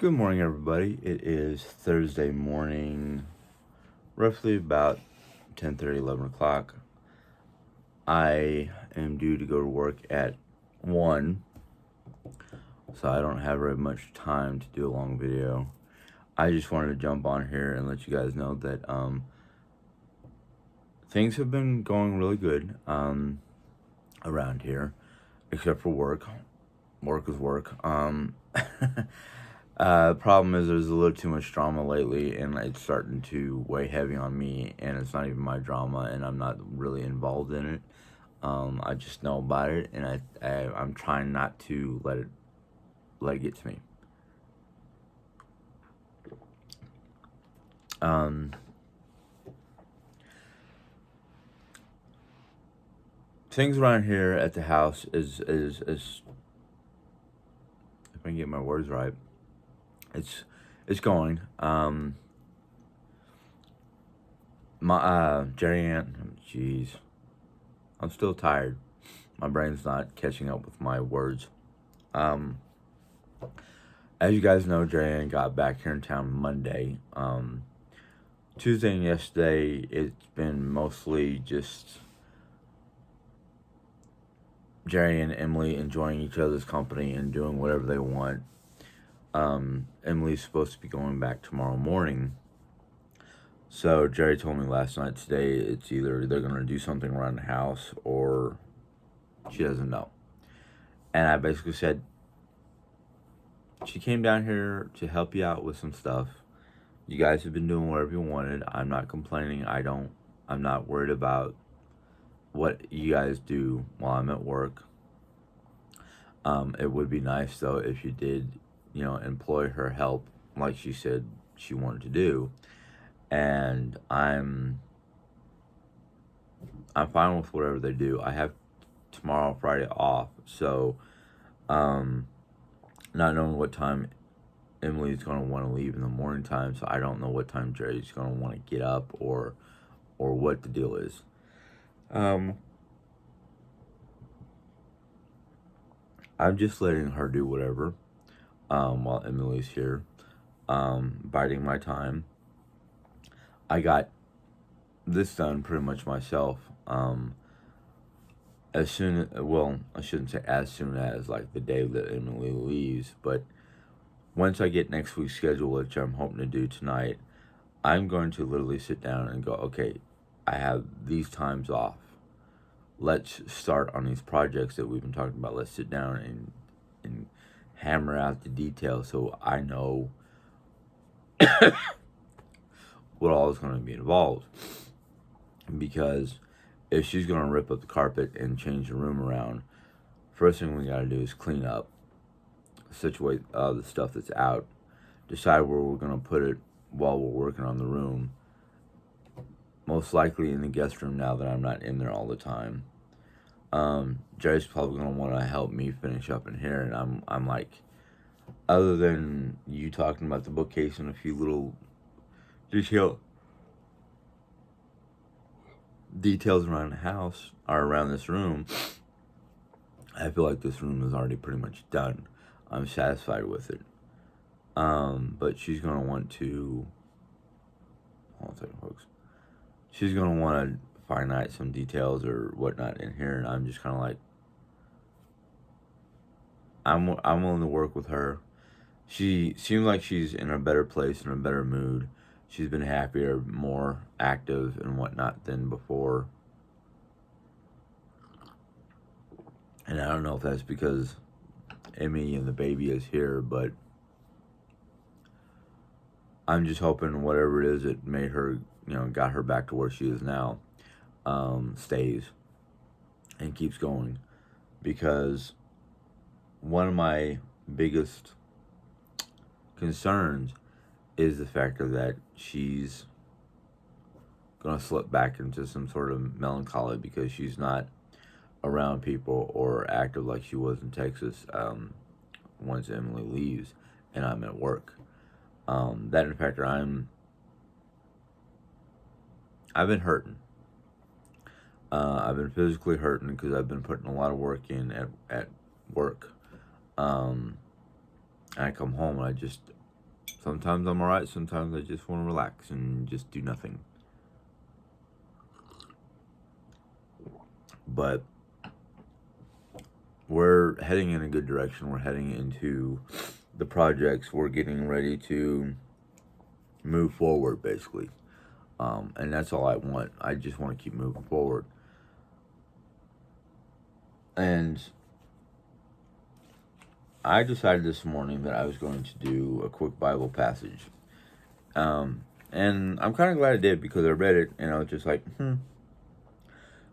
Good morning, everybody. It is Thursday morning, roughly about 10:30, 11 o'clock. I am due to go to work at 1, so I don't have very much time to do a long video. I just wanted to jump on here and let you guys know that things have been going really good around here, except for work. Work is work. Problem is there's a little too much drama lately, and it's starting to weigh heavy on me, and it's not even my drama, and I'm not really involved in it. I just know about it, and I'm trying not to let it get to me. Things around here at the house is if I can get my words right, it's going. My Jerry Ann, jeez, I'm still tired. My brain's not catching up with my words. As you guys know, Jerry Ann got back here in town Monday. Tuesday and yesterday, it's been mostly just Jerry and Emily enjoying each other's company and doing whatever they want. Emily's supposed to be going back tomorrow morning. So Jerry told me last night, today, it's either they're going to do something around the house or she doesn't know. And I basically said, she came down here to help you out with some stuff. You guys have been doing whatever you wanted. I'm not complaining. I'm not worried about what you guys do while I'm at work. It would be nice, though, if you did, employ her help like she said she wanted to do. And I'm fine with whatever they do. I have tomorrow, Friday off, so not knowing what time Emily's going to want to leave in the morning time, so I don't know what time Jerry's going to want to get up or what the deal is. I'm just letting her do whatever while Emily's here, biding my time. I got this done pretty much myself. I shouldn't say as soon as, like, the day that Emily leaves, but once I get next week's schedule, which I'm hoping to do tonight, I'm going to literally sit down and go, okay, I have these times off. Let's start on these projects that we've been talking about. Let's sit down and hammer out the details so I know what all is going to be involved. Because if she's going to rip up the carpet and change the room around, first thing we got to do is clean up, situate the stuff that's out, decide where we're going to put it while we're working on the room. Most likely in the guest room now that I'm not in there all the time. Jerry's probably going to want to help me finish up in here, and I'm like, other than you talking about the bookcase and a few little details around the house or around this room, I feel like this room is already pretty much done. I'm satisfied with it. But she's going to want to, hold on a second, folks. She's going to want to find out some details or whatnot in here, and I'm just kind of like, I'm willing to work with her. She seems like she's in a better place, in a better mood. She's been happier, more active and whatnot than before. And I don't know if that's because Emmy and the baby is here, but I'm just hoping whatever it is that made her, got her back to where she is now, stays and keeps going. Because one of my biggest concerns is the factor that she's going to slip back into some sort of melancholy because she's not around people or active like she was in Texas once Emily leaves and I'm at work. That in fact, I've been hurting. I've been physically hurting because I've been putting a lot of work in at work. And I come home and Sometimes I'm alright, sometimes I just want to relax and just do nothing. But we're heading in a good direction. We're heading into the projects. We're getting ready to move forward, basically. And that's all I want. I just want to keep moving forward. And I decided this morning that I was going to do a quick Bible passage. And I'm kind of glad I did, because I read it and I was just like,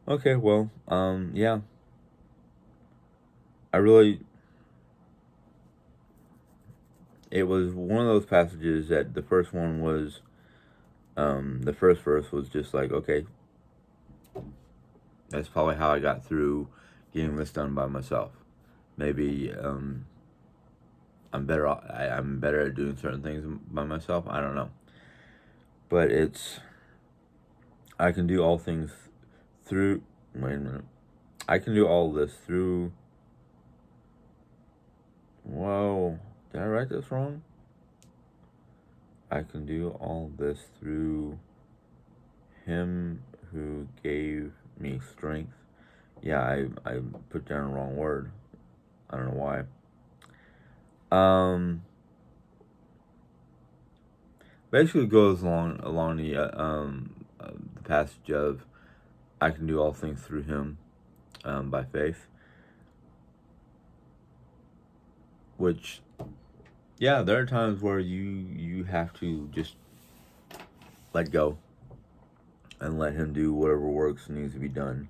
okay, well, yeah. It was one of those passages that the first one was, the first verse was just like, okay, that's probably how I got through getting this done by myself. Maybe, I'm better at doing certain things by myself. I don't know. But I can do all things through, wait a minute. I can do all this through, whoa, did I write this wrong? I can do all this through him who gave me strength. Yeah, I put down the wrong word. I don't know why. Basically goes along the passage of I can do all things through him, by faith. Which, yeah, there are times where you have to just let go and let him do whatever works needs to be done.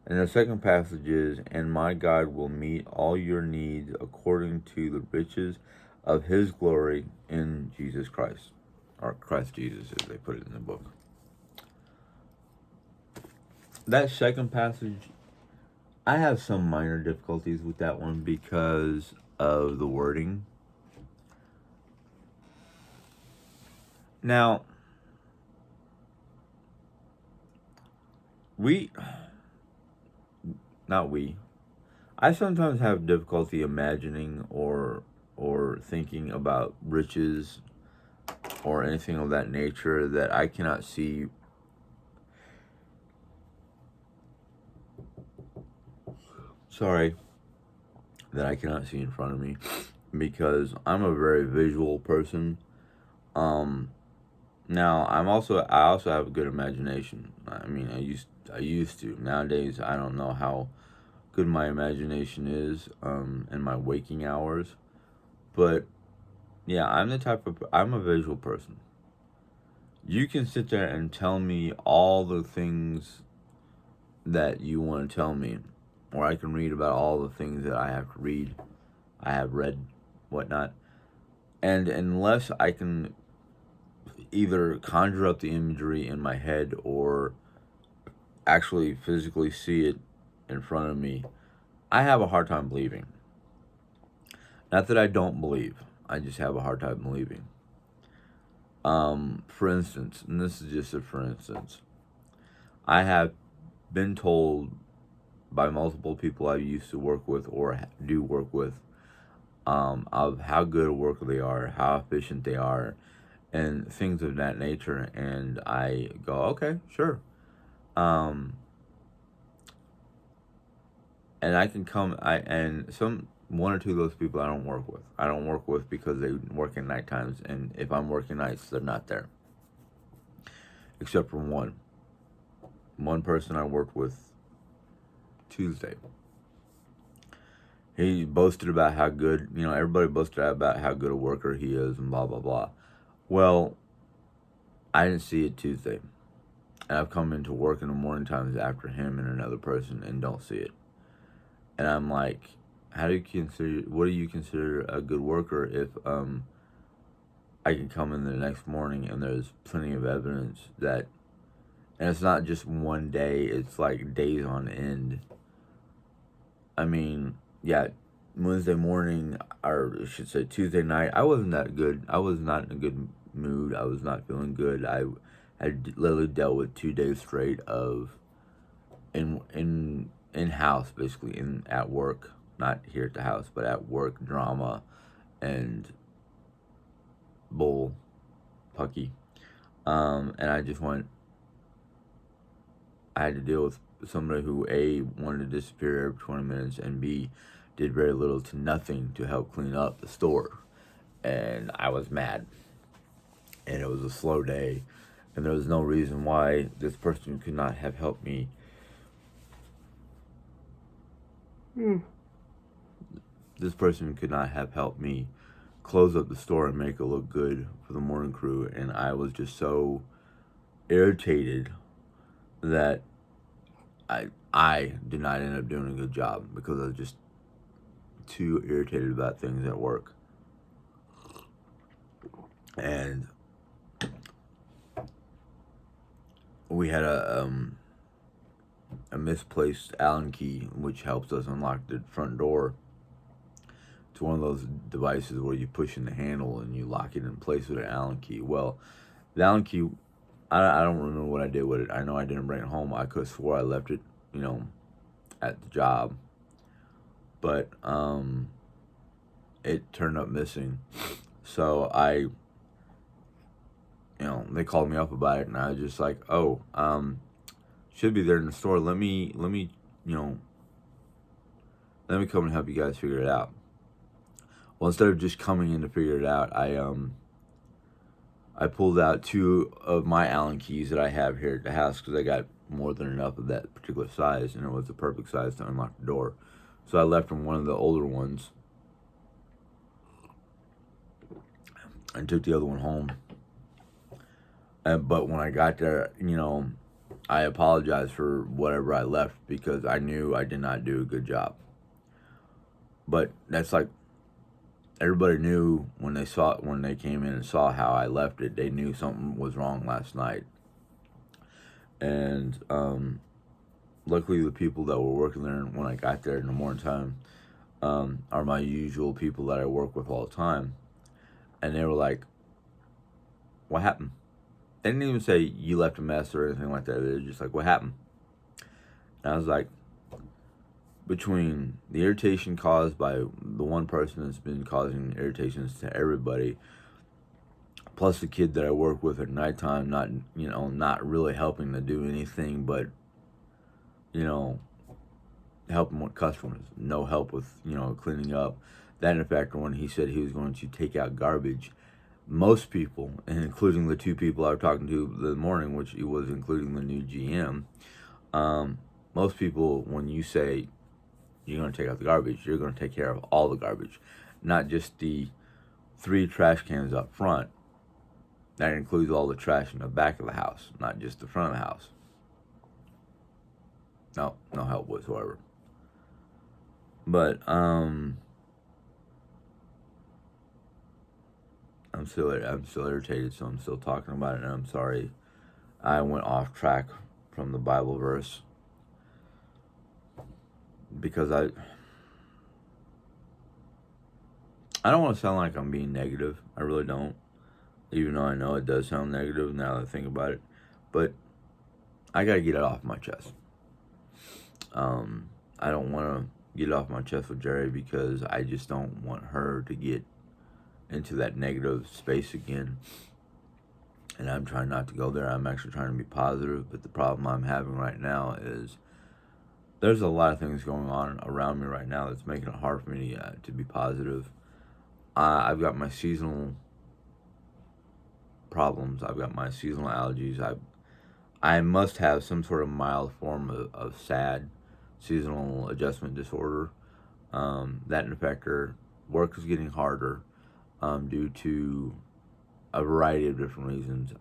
And the second passage is, and my God will meet all your needs according to the riches of his glory in Jesus Christ. Or Christ Jesus, as they put it in the book. That second passage, I have some minor difficulties with that one because of the wording. Now, I sometimes have difficulty imagining or thinking about riches or anything of that nature that I cannot see. Sorry, that I cannot see in front of me, because I'm a very visual person. Now I also have a good imagination. I mean, I used to. Nowadays, I don't know how good my imagination is in my waking hours, but yeah, I'm a visual person. You can sit there and tell me all the things that you want to tell me, or I can read about all the things that I have to read, I have read, whatnot. And unless I can either conjure up the imagery in my head or actually physically see it in front of me, I have a hard time believing. Not that I don't believe, I just have a hard time believing. For instance, and this is just a for instance, I have been told by multiple people I used to work with or do work with, of how good a worker they are, how efficient they are, and things of that nature. And I go, okay, sure. And I can come, one or two of those people I don't work with. I don't work with because they work in night times, and if I'm working nights, they're not there. Except for one person I worked with Tuesday. He boasted about how good, everybody boasted about how good a worker he is and blah, blah, blah. Well, I didn't see it Tuesday. And I've come into work in the morning times after him and another person and don't see it. And I'm like, what do you consider a good worker if I can come in the next morning and there's plenty of evidence that, and it's not just one day, it's like days on end. I mean, yeah, Wednesday morning, or I should say Tuesday night, I wasn't that good. I was not in a good mood. I was not feeling good. I had literally dealt with 2 days straight of in house, basically, at work, not here at the house, but at work, drama and bull pucky. And I had to deal with somebody who A, wanted to disappear every 20 minutes, and B, did very little to nothing to help clean up the store. And I was mad. And it was a slow day. And there was no reason why this person could not have helped me. This person could not have helped me close up the store and make it look good for the morning crew. And I was just so irritated that I did not end up doing a good job because I was just too irritated about things at work. And we had a misplaced Allen key, which helps us unlock the front door. It's one of those devices where you push in the handle and you lock it in place with an Allen key. Well, the Allen key, I don't remember what I did with it. I know I didn't bring it home. I could have swore I left it, at the job. But it turned up missing. So they called me up about it, and I was just like, oh, should be there in the store. Let me come and help you guys figure it out. Well, instead of just coming in to figure it out, I pulled out 2 of my Allen keys that I have here at the house because I got more than enough of that particular size, and it was the perfect size to unlock the door. So I left from one of the older ones and took the other one home. But when I got there, I apologized for whatever I left because I knew I did not do a good job. But that's like, everybody knew when they came in and saw how I left it, they knew something was wrong last night. And luckily the people that were working there when I got there in the morning time are my usual people that I work with all the time. And they were like, what happened? They didn't even say you left a mess or anything like that. They were just like, what happened? And I was like, between the irritation caused by the one person that's been causing irritations to everybody, plus the kid that I work with at nighttime, not really helping to do anything but, helping with customers, no help with, cleaning up. That, in fact, when he said he was going to take out garbage, most people, and including the 2 people I was talking to this morning, which was including the new GM, most people, when you say you're going to take out the garbage, you're going to take care of all the garbage, not just the 3 trash cans up front. That includes all the trash in the back of the house, not just the front of the house. No help whatsoever. But I'm still irritated, so I'm still talking about it, and I'm sorry I went off track from the Bible verse because I don't want to sound like I'm being negative. I really don't, even though I know it does sound negative now that I think about it. But I gotta get it off my chest. I don't want to get it off my chest with Jerry because I just don't want her to get into that negative space again. And I'm trying not to go there. I'm actually trying to be positive. But the problem I'm having right now is there's a lot of things going on around me right now that's making it hard for me to be positive. I've got my seasonal problems. I've got my seasonal allergies. I must have some sort of mild form of SAD, seasonal adjustment disorder. That in fact, work is getting harder due to a variety of different reasons.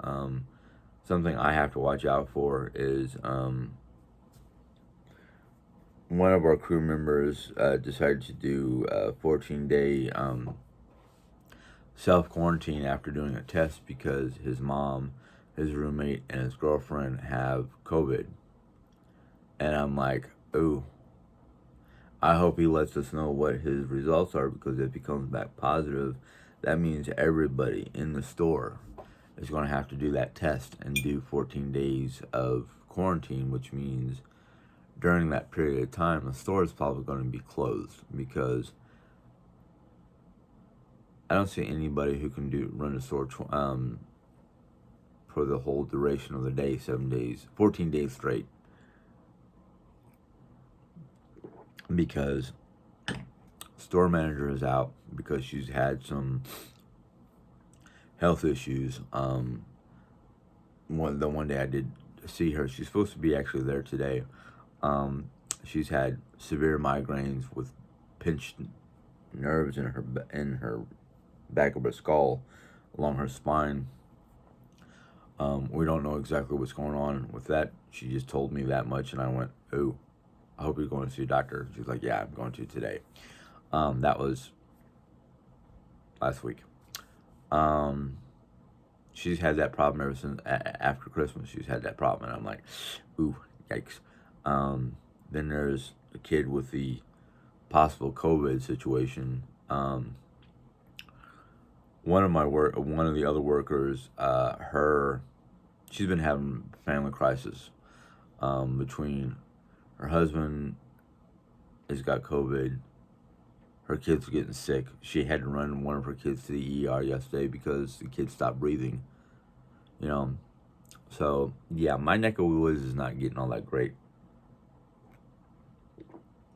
Something I have to watch out for is one of our crew members decided to do a 14-day self-quarantine after doing a test because his mom, his roommate, and his girlfriend have COVID. And I'm like, ooh, I hope he lets us know what his results are, because if he comes back positive, that means everybody in the store is going to have to do that test and do 14 days of quarantine, which means during that period of time, the store is probably going to be closed because I don't see anybody who can run a store for the whole duration of the day, 7 days, 14 days straight, because store manager is out because she's had some health issues. The one day I did see her, she's supposed to be actually there today. She's had severe migraines with pinched nerves in her back of her skull, along her spine. We don't know exactly what's going on with that. She just told me that much, and I went, "Oh, I hope you're going to see a doctor." She's like, "Yeah, I'm going to today." That was last week. She's had that problem ever since after Christmas. She's had that problem, and I'm like, "Ooh, yikes." Then there's a kid with the possible COVID situation. One of the other workers, she's been having family crisis. Between her husband has got COVID, her kids are getting sick. She had to run one of her kids to the ER yesterday because the kid stopped breathing. So yeah, my neck of the woods is not getting all that great.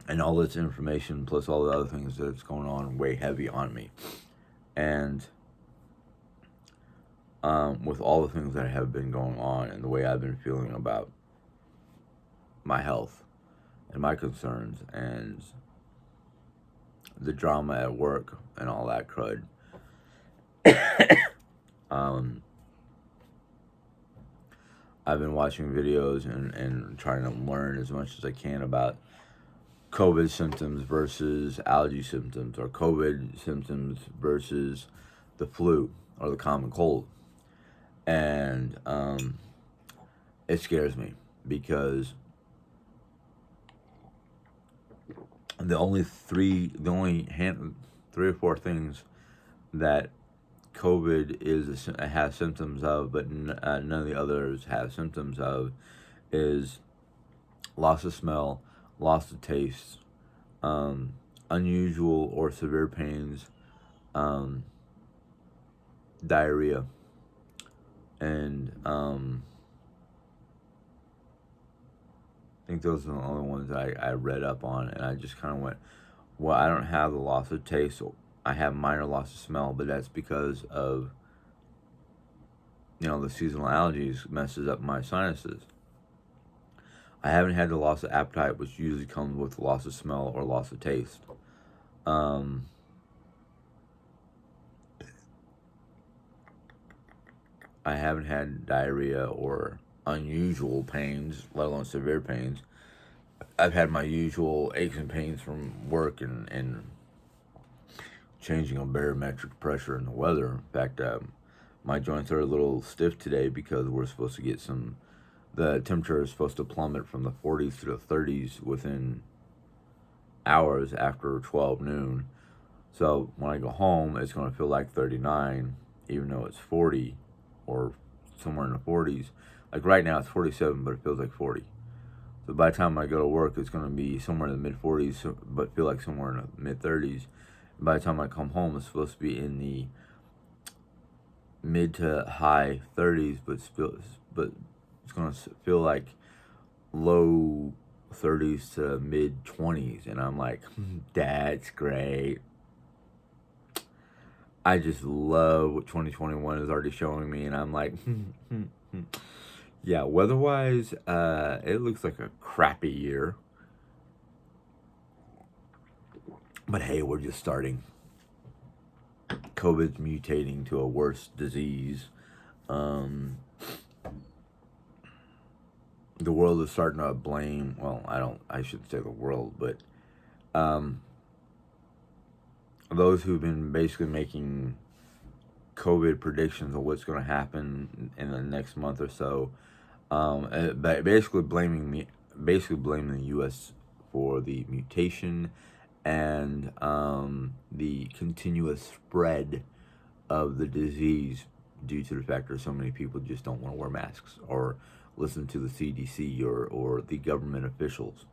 And all this information plus all the other things that's going on weigh heavy on me. And with all the things that have been going on and the way I've been feeling about my health and my concerns and the drama at work and all that crud, I've been watching videos and trying to learn as much as I can about COVID symptoms versus allergy symptoms, or COVID symptoms versus the flu or the common cold. And it scares me because the only three or four things that COVID has symptoms of, but none of the others have symptoms of, is loss of smell, loss of taste, unusual or severe pains, diarrhea, and I think those are the only ones I read up on, and I just kind of went, well, I don't have the loss of taste. I have minor loss of smell, but that's because of, the seasonal allergies messes up my sinuses. I haven't had the loss of appetite, which usually comes with loss of smell or loss of taste. I haven't had diarrhea or unusual pains, let alone severe pains. I've had my usual aches and pains from work and changing on barometric pressure and the weather. In fact, my joints are a little stiff today because we're supposed to get the temperature is supposed to plummet from the 40s to the 30s within hours after 12 noon. So when I go home, it's going to feel like 39, even though it's 40 or somewhere in the 40s. Like right now, it's 47, but it feels like 40. So by the time I go to work, it's going to be somewhere in the mid 40s, but feel like somewhere in the mid 30s. And by the time I come home, it's supposed to be in the mid to high 30s, but it's going to feel like low 30s to mid 20s. And I'm like, that's great. I just love what 2021 is already showing me, and I'm like, yeah, weather-wise, it looks like a crappy year. But hey, we're just starting. COVID's mutating to a worse disease. The world is starting to blame, well, I shouldn't say the world, but those who've been basically making COVID predictions of what's going to happen in the next month or so, basically blaming the U.S. for the mutation and the continuous spread of the disease due to the fact that so many people just don't want to wear masks or listen to the CDC or the government officials.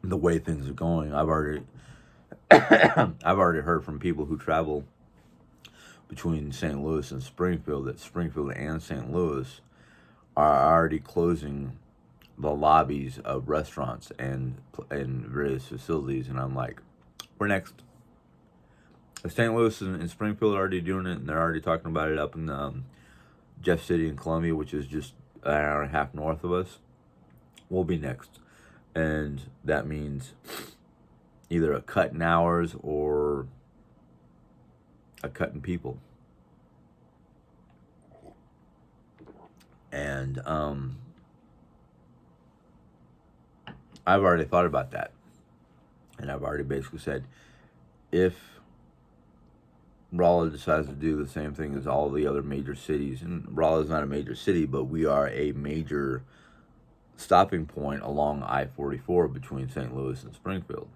The way things are going, I've already heard from people who travel between St. Louis and Springfield that Springfield and St. Louis are already closing the lobbies of restaurants and various facilities, and I'm like, we're next. St. Louis and Springfield are already doing it, and they're already talking about it up in Jeff City in Columbia, which is just an hour and a half north of us. We'll be next, and that means either a cut in hours or a cut in people. And I've already thought about that, and I've already basically said, if Raleigh decides to do the same thing as all the other major cities, and Raleigh is not a major city, but we are a major stopping point along I-44 between St. Louis and Springfield.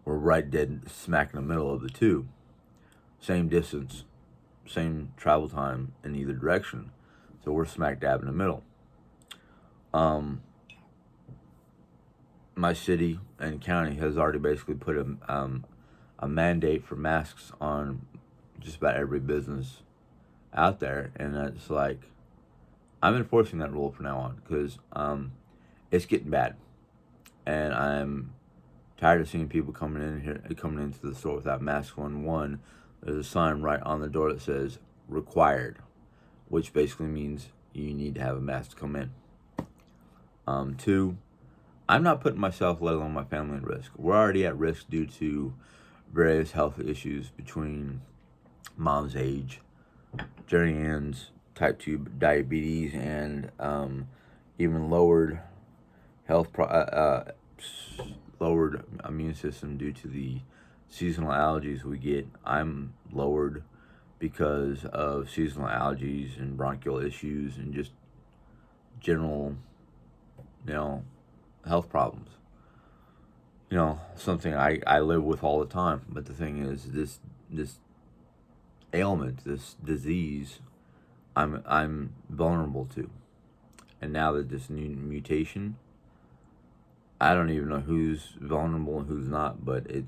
We're right dead smack in the middle of the two. Same distance, same travel time in either direction. So we're smack dab in the middle. My city and county has already basically put a mandate for masks on just about every business out there, and it's like, I'm enforcing that rule from now on because it's getting bad, and I'm tired of seeing people coming into the store without masks on. One, there's a sign right on the door that says required, which basically means you need to have a mask to come in. Two, I'm not putting myself, let alone my family, at risk. We're already at risk due to various health issues between mom's age, Jerry Ann's type 2 diabetes, and even lowered lowered immune system due to the seasonal allergies we get. I'm lowered because of seasonal allergies and bronchial issues and just general, health problems. Something I live with all the time. But the thing is, this ailment, this disease, I'm vulnerable to. And now that this new mutation, I don't even know who's vulnerable and who's not, but it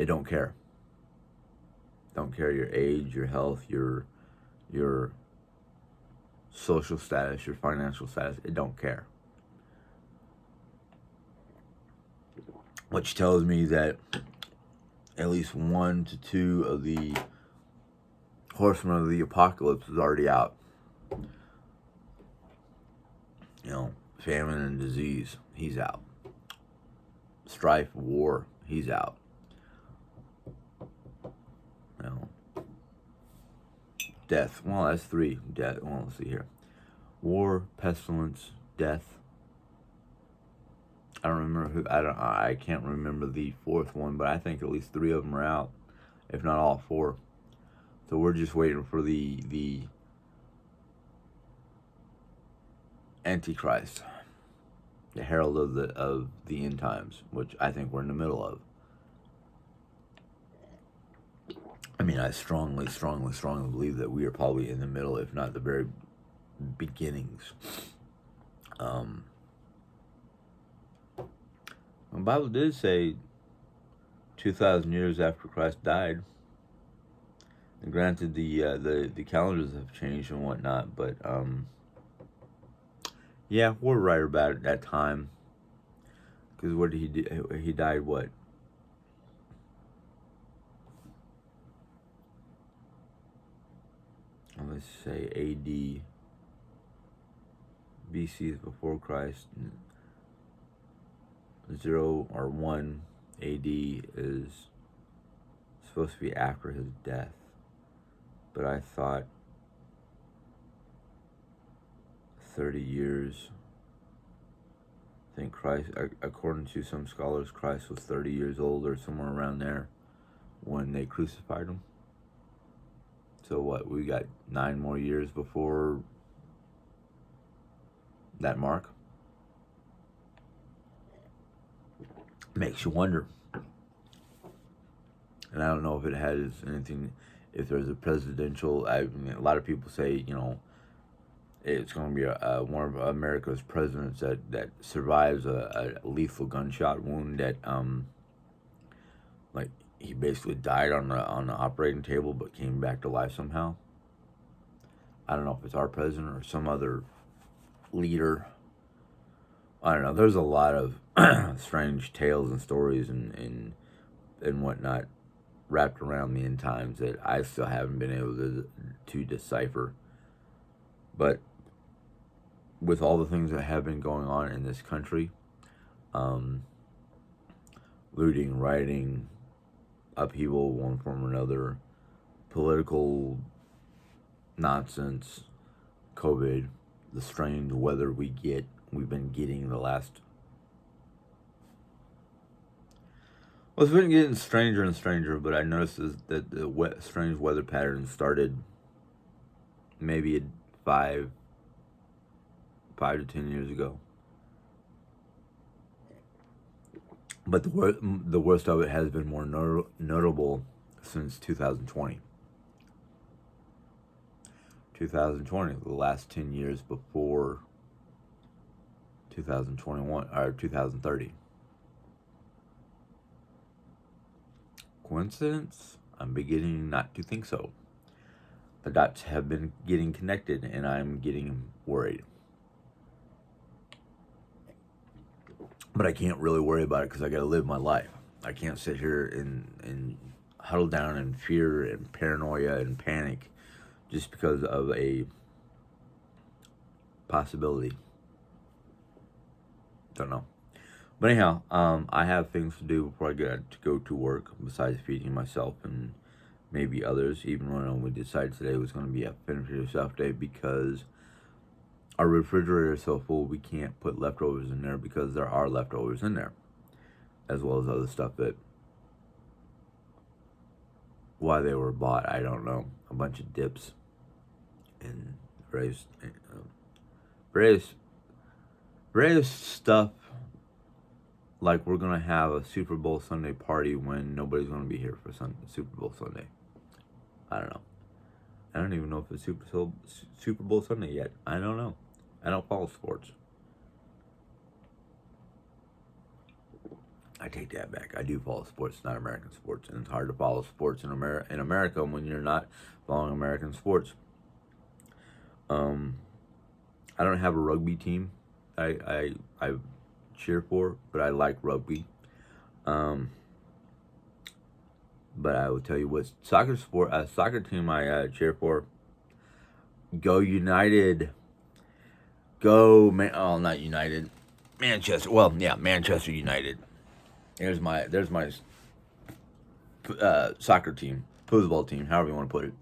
don't care. Don't care your age, your health, your social status, your financial status. It don't care. Which tells me that at least 1 to 2 of the horsemen of the apocalypse is already out. Famine and disease, he's out. Strife, war, he's out. Death, well, that's 3. Death, well, let's see here. War, pestilence, death. I don't remember I can't remember the 4th one, but I think at least 3 of them are out, if not all 4. So we're just waiting for the Antichrist, the herald of the end times, which I think we're in the middle of. I mean, I strongly believe that we are probably in the middle, if not the very beginnings. The Bible did say 2,000 years after Christ died. And granted, the calendars have changed and whatnot, but yeah, we're right about that time. Because what did he do? He died what? Let's say AD. BC is before Christ. 0 or 1 AD is supposed to be after his death. But I thought 30 years. I think Christ, according to some scholars, Christ was 30 years old or somewhere around there when they crucified him. So what, we got 9 more years before that mark? Makes you wonder. And I don't know if it has anything, if there's a presidential, I mean, a lot of people say, it's going to be one of America's presidents that survives a lethal gunshot wound that like he basically died on the operating table but came back to life somehow. I don't know if it's our president or some other leader. I don't know. There's a lot of strange tales and stories and whatnot wrapped around the end times that I still haven't been able to decipher. But with all the things that have been going on in this country, looting, rioting, upheaval, one form or another, political nonsense, COVID, the strange weather we've been getting the last. Well, it's been getting stranger and stranger, but I noticed that the strange weather patterns started maybe 5 to 10 years ago. But the worst of it has been more notable since 2020. 2020, the last 10 years before 2021 or 2030. Coincidence? I'm beginning not to think so. The dots have been getting connected and I'm getting worried. But I can't really worry about it because I got to live my life. I can't sit here and huddle down in fear and paranoia and panic just because of a possibility. Don't know. But anyhow, I have things to do before I get to go to work besides feeding myself and maybe others, even when we decided today was going to be a finish yourself day because our refrigerator is so full we can't put leftovers in there because there are leftovers in there, as well as other stuff that why they were bought, I don't know. A bunch of dips and various stuff. Like we're gonna have a Super Bowl Sunday party when nobody's gonna be here for Super Bowl Sunday. I don't know. I don't even know if it's Super Bowl Sunday yet. I don't know. I don't follow sports. I take that back. I do follow sports, not American sports, and it's hard to follow sports in America when you're not following American sports. I don't have a rugby team. I cheer for, but I like rugby. But I will tell you what soccer team I cheer for. Go United. Go not United. Manchester. Well, yeah, Manchester United. There's my soccer team, football team, however you want to put it.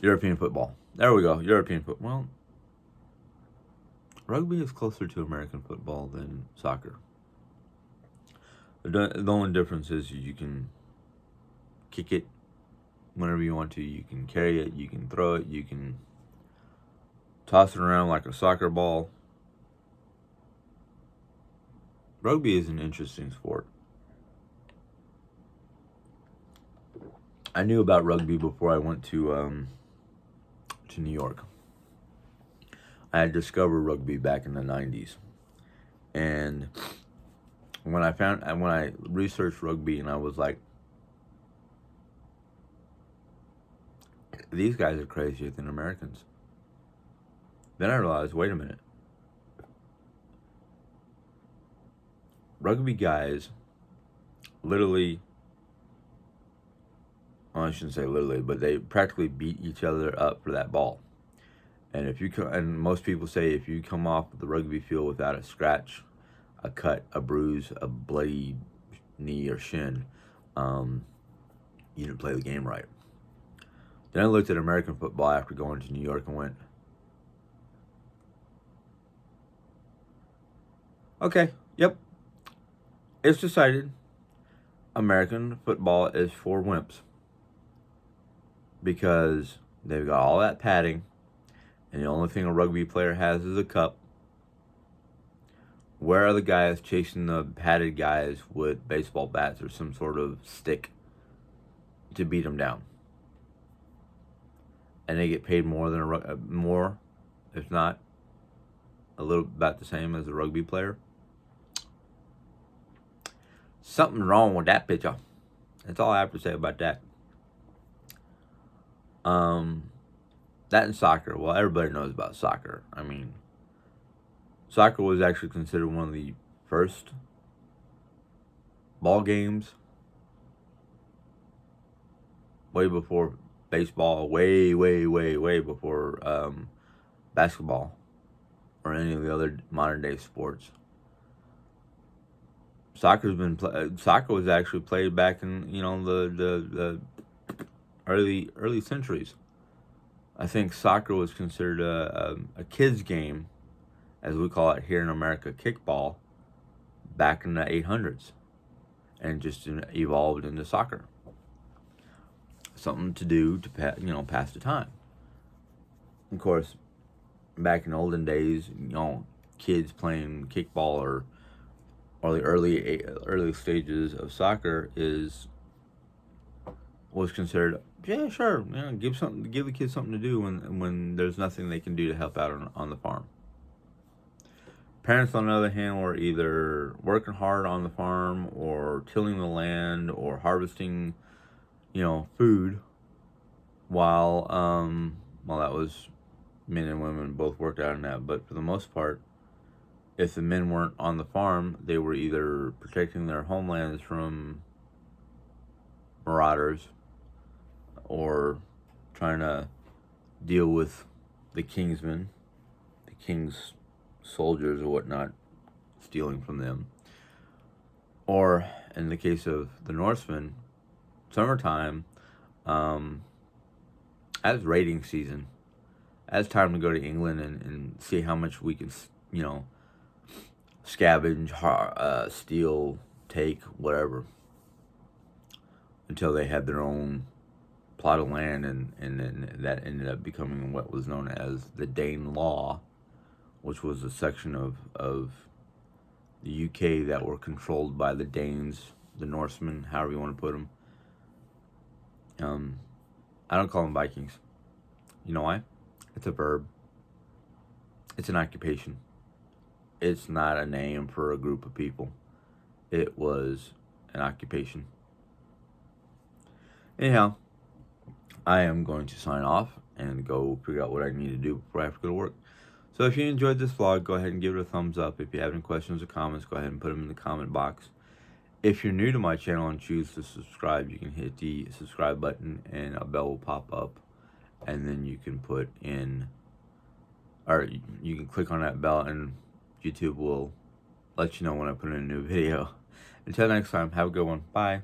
European football. There we go. European football. Well, rugby is closer to American football than soccer. The only difference is you can kick it whenever you want to. You can carry it. You can throw it. You can toss it around like a soccer ball. Rugby is an interesting sport. I knew about rugby before I went to New York. I had discovered rugby back in the 90s. And when I researched rugby and I was like, these guys are crazier than Americans. Then I realized, wait a minute. Rugby guys literally, well, I shouldn't say literally, but they practically beat each other up for that ball. And and most people say if you come off the rugby field without a scratch, a cut, a bruise, a bloody knee or shin, you didn't play the game right. Then I looked at American football after going to New York and went, okay, yep, it's decided. American football is for wimps because they've got all that padding. And the only thing a rugby player has is a cup. Where are the guys chasing the padded guys with baseball bats or some sort of stick to beat them down? And they get paid more than more if not a little about the same as a rugby player. Something wrong with that picture. That's all I have to say about that. That and soccer. Well, everybody knows about soccer. I mean, soccer was actually considered one of the first ball games, way before baseball, way before basketball or any of the other modern day sports. Soccer was actually played back in the early centuries. I think soccer was considered a kids game, as we call it here in America, kickball, back in the 800s, and just evolved into soccer. Something to do to pass the time. Of course, back in olden days, kids playing kickball or the early stages of soccer was considered, yeah, sure, give the kids something to do when there's nothing they can do to help out on the farm. Parents, on the other hand, were either working hard on the farm or tilling the land or harvesting, food, while that was men and women both worked out in that. But for the most part, if the men weren't on the farm, they were either protecting their homelands from marauders or trying to deal with the kingsmen, the king's soldiers or whatnot, stealing from them. Or in the case of the Norsemen, summertime, as raiding season, as time to go to England and see how much we can, scavenge, steal, take, whatever, until they had their own plot of land, and then that ended up becoming what was known as the Dane Law, which was a section of the UK that were controlled by the Danes, the Norsemen, however you want to put them. I don't call them Vikings. You know why? It's a verb. It's an occupation. It's not a name for a group of people. It was an occupation. Anyhow, I am going to sign off and go figure out what I need to do before I have to go to work. So if you enjoyed this vlog, go ahead and give it a thumbs up. If you have any questions or comments, go ahead and put them in the comment box. If you're new to my channel and choose to subscribe, you can hit the subscribe button and a bell will pop up. And then you can you can click on that bell and YouTube will let you know when I put in a new video. Until next time, have a good one. Bye.